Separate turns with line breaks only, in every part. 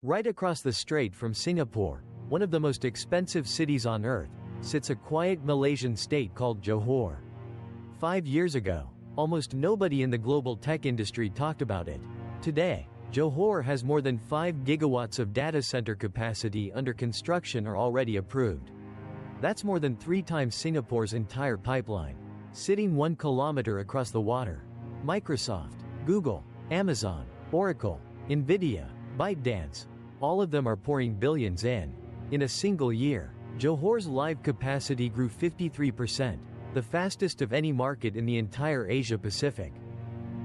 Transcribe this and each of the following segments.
Right across the strait from Singapore, one of the most expensive cities on earth, sits a quiet Malaysian state called Johor. 5 years ago, almost nobody in the global tech industry talked about it. Today, Johor has more than 5 gigawatts of data center capacity under construction or already approved. That's more than 3 times Singapore's entire pipeline, sitting 1 kilometer across the water. Microsoft, Google, Amazon, Oracle, Nvidia, ByteDance, all of them are pouring billions in. In a single year, Johor's live capacity grew 53%, the fastest of any market in the entire Asia-Pacific.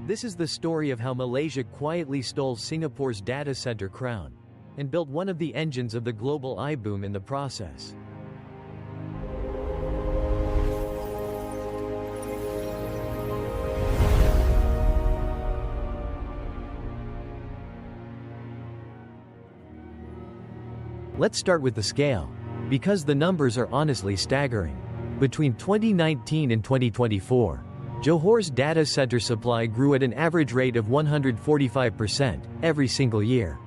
This is the story of how Malaysia quietly stole Singapore's data center crown, and built one of the engines of the global boom in the process. Let's start with the scale, because the numbers are honestly staggering. Between 2019 and 2024, Johor's data center supply grew at an average rate of 145% every single year.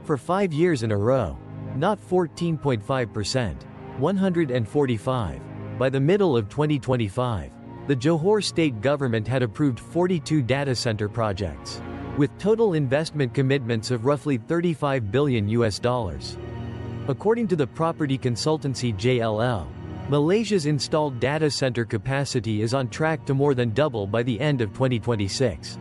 For 5 years in a row, not 14.5%, 145. By the middle of 2025, the Johor state government had approved 42 data center projects, with total investment commitments of roughly $35 billion. According to the property consultancy JLL, Malaysia's installed data center capacity is on track to more than double by the end of 2026,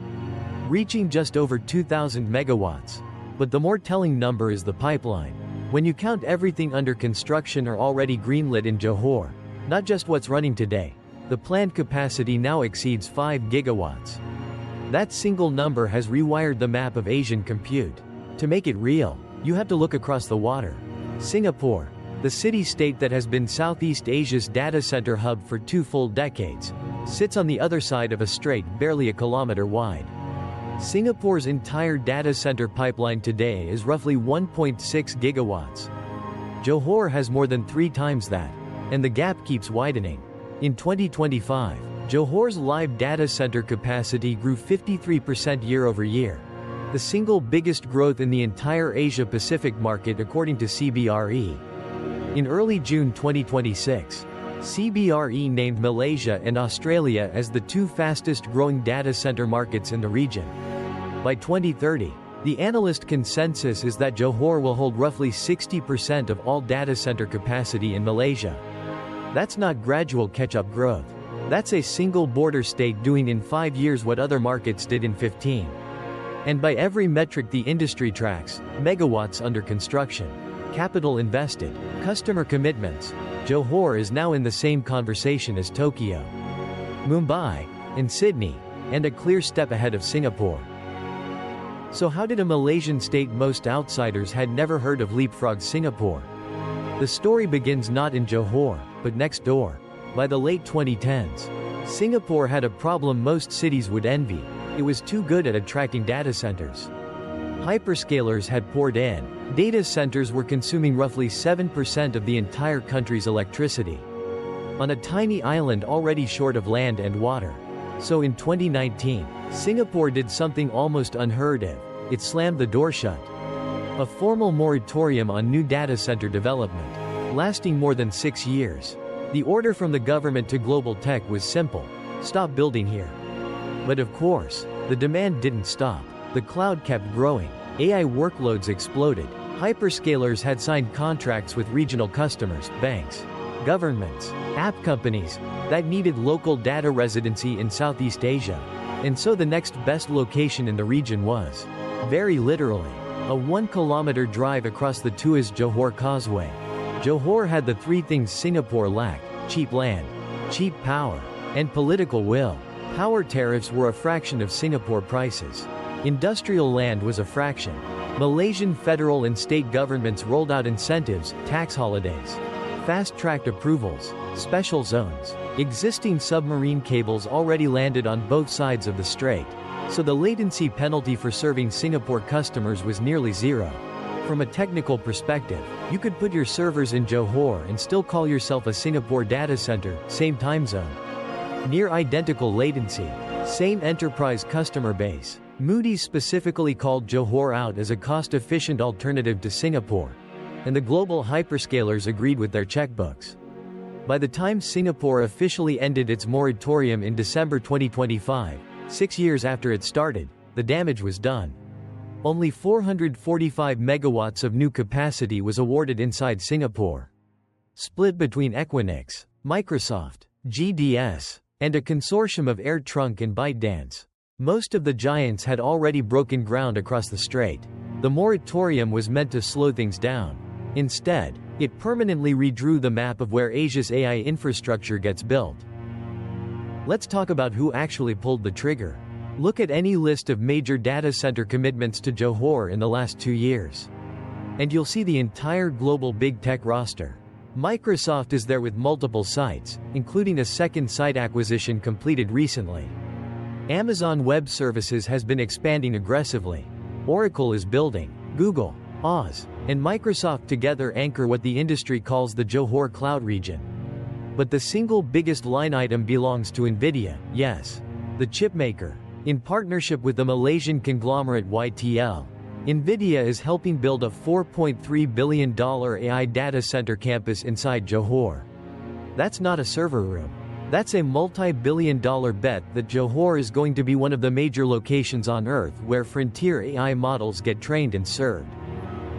reaching just over 2,000 megawatts. But the more telling number is the pipeline. When you count everything under construction or already greenlit in Johor, not just what's running today, the planned capacity now exceeds 5 gigawatts. That single number has rewired the map of Asian compute. To make it real, you have to look across the water. Singapore, the city-state that has been Southeast Asia's data center hub for 2 full decades, sits on the other side of a strait barely a kilometer wide. Singapore's entire data center pipeline today is roughly 1.6 gigawatts. Johor has more than 3 times that, and the gap keeps widening. In 2025, Johor's live data center capacity grew 53% year-over-year, the single biggest growth in the entire Asia-Pacific market according to CBRE. In early June 2026, CBRE named Malaysia and Australia as the 2 fastest-growing data center markets in the region. By 2030, the analyst consensus is that Johor will hold roughly 60% of all data center capacity in Malaysia. That's not gradual catch-up growth. That's a single border state doing in 5 years what other markets did in 15. And by every metric the industry tracks, megawatts under construction, capital invested, customer commitments, Johor is now in the same conversation as Tokyo, Mumbai, and Sydney, and a clear step ahead of Singapore. So how did a Malaysian state most outsiders had never heard of leapfrog Singapore? The story begins not in Johor, but next door. By the late 2010s, Singapore had a problem most cities would envy. It was too good at attracting data centers. Hyperscalers had poured in. Data centers were consuming roughly 7% of the entire country's electricity, on a tiny island already short of land and water. So in 2019, Singapore did something almost unheard of. It slammed the door shut. A formal moratorium on new data center development, lasting more than 6 years. The order from the government to global tech was simple: stop building here. But of course, the demand didn't stop. The cloud kept growing. AI workloads exploded. Hyperscalers had signed contracts with regional customers, banks, governments, app companies, that needed local data residency in Southeast Asia. And so the next best location in the region was, very literally, a 1-kilometer drive across the Tuas Johor Causeway. Johor had the 3 things Singapore lacked: cheap land, cheap power, and political will. Power tariffs were a fraction of Singapore prices. Industrial land was a fraction. Malaysian federal and state governments rolled out incentives, tax holidays, fast-tracked approvals, special zones. Existing submarine cables already landed on both sides of the strait, so the latency penalty for serving Singapore customers was nearly zero. From a technical perspective, you could put your servers in Johor and still call yourself a Singapore data center, same time zone. Near identical latency, same enterprise customer base. Moody's specifically called Johor out as a cost-efficient alternative to Singapore, and the global hyperscalers agreed with their checkbooks. By the time Singapore officially ended its moratorium in December 2025, 6 years after it started, the damage was done. Only 445 megawatts of new capacity was awarded inside Singapore, split between Equinix, Microsoft, GDS, and a consortium of AirTrunk and ByteDance. Most of the giants had already broken ground across the strait. The moratorium was meant to slow things down. Instead, it permanently redrew the map of where Asia's AI infrastructure gets built. Let's talk about who actually pulled the trigger. Look at any list of major data center commitments to Johor in the last 2 years, and you'll see the entire global big tech roster. Microsoft is there with multiple sites, including a second site acquisition completed recently. Amazon Web Services has been expanding aggressively. Oracle is building. Google, Oz, and Microsoft together anchor what the industry calls the Johor Cloud region. But the single biggest line item belongs to Nvidia, yes, the chipmaker. In partnership with the Malaysian conglomerate YTL, Nvidia is helping build a $4.3 billion AI data center campus inside Johor. That's not a server room. That's a multi-billion-dollar bet that Johor is going to be one of the major locations on Earth where frontier AI models get trained and served.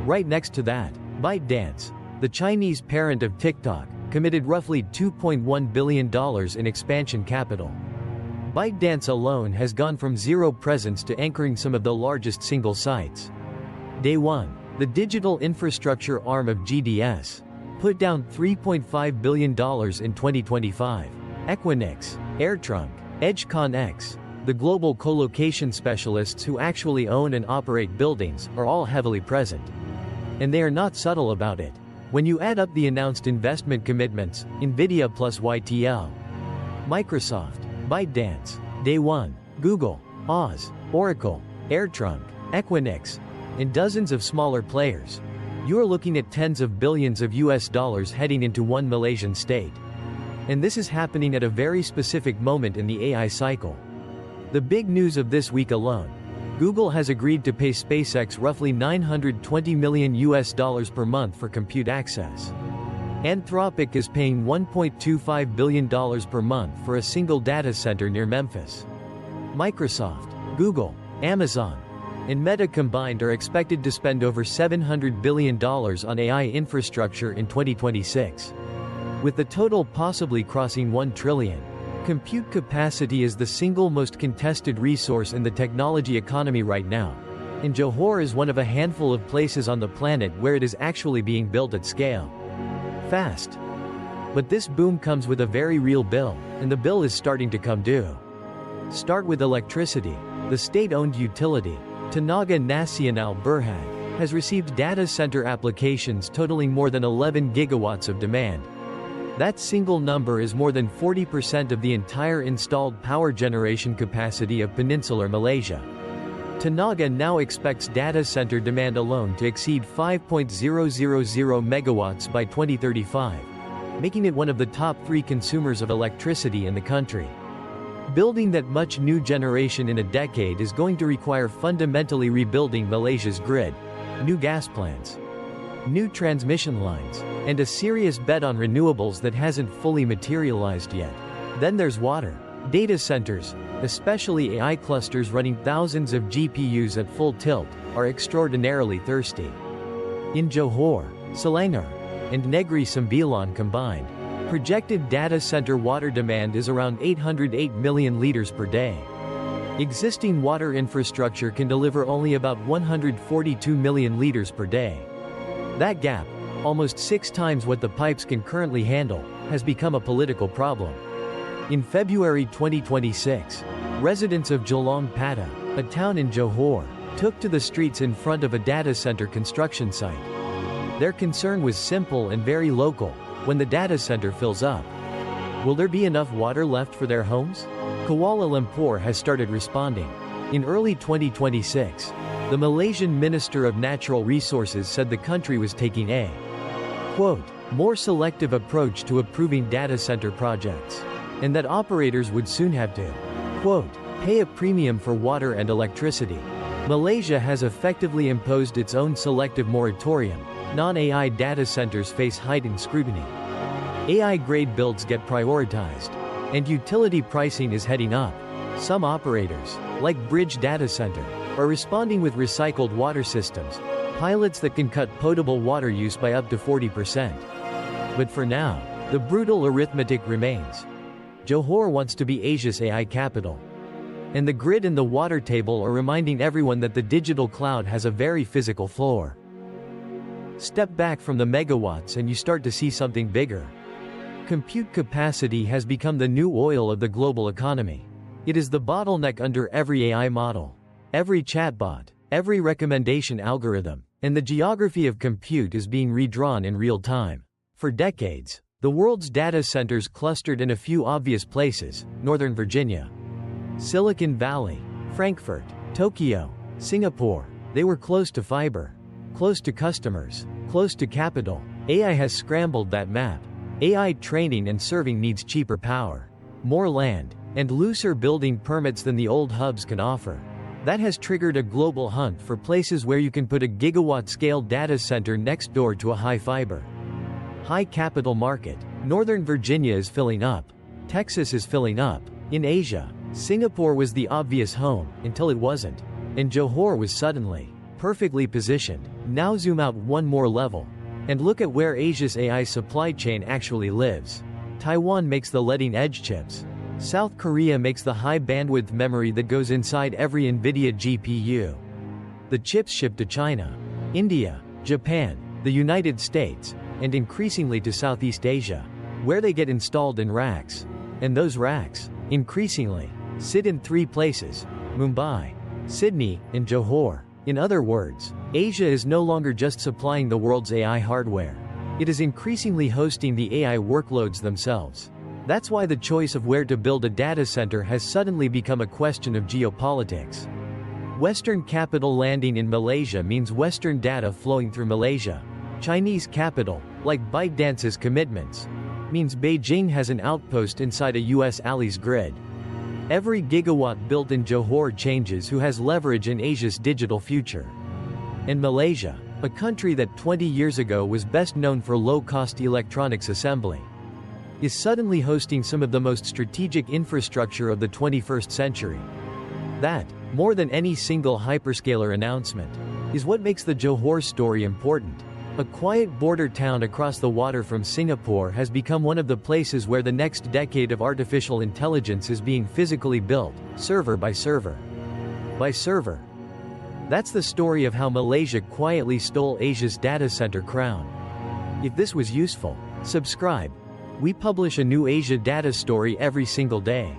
Right next to that, ByteDance, the Chinese parent of TikTok, committed roughly $2.1 billion in expansion capital. ByteDance alone has gone from zero presence to anchoring some of the largest single sites. DayOne, the digital infrastructure arm of GDS, put down $3.5 billion in 2025. Equinix, AirTrunk, EdgeConX, the global co-location specialists who actually own and operate buildings, are all heavily present. And they are not subtle about it. When you add up the announced investment commitments, Nvidia plus YTL, Microsoft, ByteDance, DayOne, Google, Oz, Oracle, AirTrunk, Equinix, and dozens of smaller players, you are looking at tens of billions of US dollars heading into one Malaysian state. And this is happening at a very specific moment in the AI cycle. The big news of this week alone: Google has agreed to pay SpaceX roughly $920 million US dollars per month for compute access. Anthropic is paying $1.25 billion per month for a single data center near Memphis. Microsoft, Google, Amazon, and Meta combined are expected to spend over $700 billion on AI infrastructure in 2026. With the total possibly crossing $1 trillion. Compute capacity is the single most contested resource in the technology economy right now, and Johor is one of a handful of places on the planet where it is actually being built at scale. Fast. But this boom comes with a very real bill, and the bill is starting to come due. Start with electricity. The state-owned utility, Tenaga Nasional Berhad, has received data center applications totaling more than 11 gigawatts of demand. That single number is more than 40% of the entire installed power generation capacity of Peninsular Malaysia. Tenaga now expects data center demand alone to exceed 5.000 megawatts by 2035, making it one of the top 3 consumers of electricity in the country. Building that much new generation in a decade is going to require fundamentally rebuilding Malaysia's grid, new gas plants, new transmission lines, and a serious bet on renewables that hasn't fully materialized yet. Then there's water. Data centers, especially AI clusters running thousands of GPUs at full tilt, are extraordinarily thirsty. In Johor, Selangor, and Negeri Sembilan combined, projected data center water demand is around 808 million liters per day. Existing water infrastructure can deliver only about 142 million liters per day. That gap, almost 6 times what the pipes can currently handle, has become a political problem. In February 2026, residents of Gelang Patah, a town in Johor, took to the streets in front of a data center construction site. Their concern was simple and very local: when the data center fills up, will there be enough water left for their homes? Kuala Lumpur has started responding. In early 2026, the Malaysian Minister of Natural Resources said the country was taking a, quote, more selective approach to approving data center projects, and that operators would soon have to, quote, pay a premium for water and electricity. Malaysia has effectively imposed its own selective moratorium. Non-AI data centers face heightened scrutiny. AI-grade builds get prioritized. And utility pricing is heading up. Some operators, like Bridge Data Center, are responding with recycled water systems, pilots that can cut potable water use by up to 40%. But for now, the brutal arithmetic remains. Johor wants to be Asia's AI capital. And the grid and the water table are reminding everyone that the digital cloud has a very physical floor. Step back from the megawatts and you start to see something bigger. Compute capacity has become the new oil of the global economy. It is the bottleneck under every AI model, every chatbot, every recommendation algorithm, and the geography of compute is being redrawn in real time. For decades, the world's data centers clustered in a few obvious places: Northern Virginia, Silicon Valley, Frankfurt, Tokyo, Singapore. They were close to fiber, close to customers, close to capital. AI has scrambled that map. AI training and serving needs cheaper power, more land, and looser building permits than the old hubs can offer. That has triggered a global hunt for places where you can put a gigawatt-scale data center next door to a high-fiber, high-capital market. Northern Virginia is filling up. Texas is filling up. In Asia, Singapore was the obvious home, until it wasn't. And Johor was suddenly perfectly positioned. Now zoom out one more level and look at where Asia's AI supply chain actually lives. Taiwan makes the leading-edge chips. South Korea makes the high-bandwidth memory that goes inside every Nvidia GPU. The chips ship to China, India, Japan, the United States, and increasingly to Southeast Asia, where they get installed in racks. And those racks, increasingly, sit in three places: Mumbai, Sydney, and Johor. In other words, Asia is no longer just supplying the world's AI hardware. It is increasingly hosting the AI workloads themselves. That's why the choice of where to build a data center has suddenly become a question of geopolitics. Western capital landing in Malaysia means Western data flowing through Malaysia. Chinese capital, like ByteDance's commitments, means Beijing has an outpost inside a US Ali's grid. Every gigawatt built in Johor changes who has leverage in Asia's digital future. And Malaysia, a country that 20 years ago was best known for low-cost electronics assembly, is suddenly hosting some of the most strategic infrastructure of the 21st century. That, more than any single hyperscaler announcement, is what makes the Johor story important. A quiet border town across the water from Singapore has become one of the places where the next decade of artificial intelligence is being physically built, server by server by server. That's the story of how Malaysia quietly stole Asia's data center crown. If this was useful, subscribe. We publish a new Asia data story every single day.